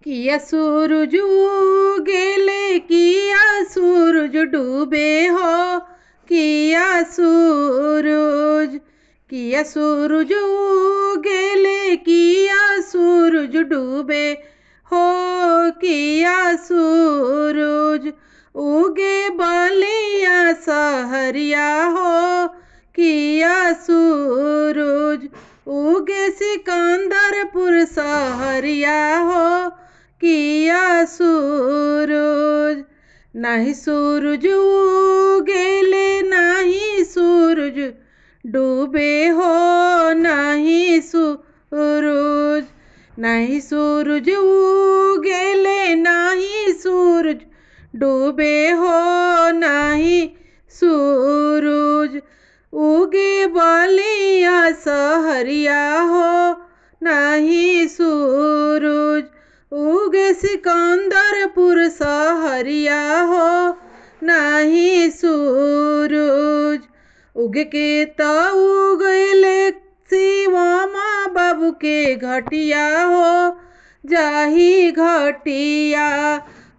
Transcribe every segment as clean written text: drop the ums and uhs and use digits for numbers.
किया सूरज उगेले किया सूरज डूबे हो। किया सूरज किया सूरज उगेले किया सूरज डूबे हो। किया सूरज उगे बलिया सहरिया हो। किया सूरज उगे सिकंदरपुर सहरिया हो। किया सूरज नहीं सूरज उगेले नहीं सूरज डूबे हो। नहीं सूरज नहीं सूरज उगेले नहीं सूरज डूबे हो। नहीं सूरज उगे बलिया सहरिया हो। नहीं सूरज उगे सिकंदरपुर सहरिया हो। नहीं सूरज उग के तो उगले शिवमा बाबू के घटिया हो। जाही घटिया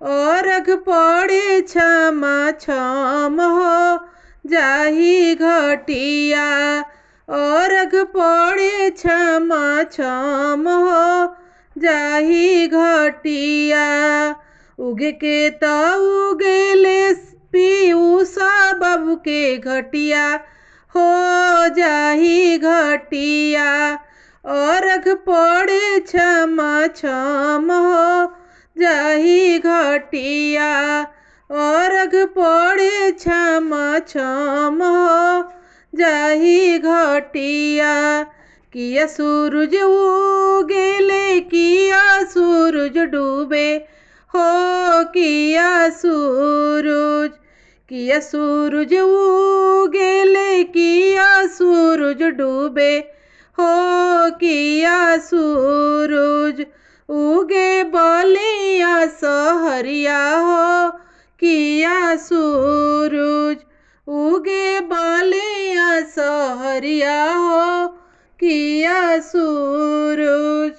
अर्घ पड़े क्षमा क्षम हो। जाही घटिया अर्घ पड़े क्षमा क्षम हो। जाही घटिया उग के तो उगेले पीयूषा बाबू के घटिया हो। जाही घटिया अर्घ पड़े क्षमा क्षम हो। जाही घटिया अर्घ पड़े क्षमा क्षम हो। जाही घटिया किया सूरज उगेले किया सूरज डूबे हो। किया सूरज उगेले किया सूरज डूबे हो। किया सूरज उगे बलिया सहरिया हो। किया सूरज उगे बलिया सहरिया हो। किया सूरज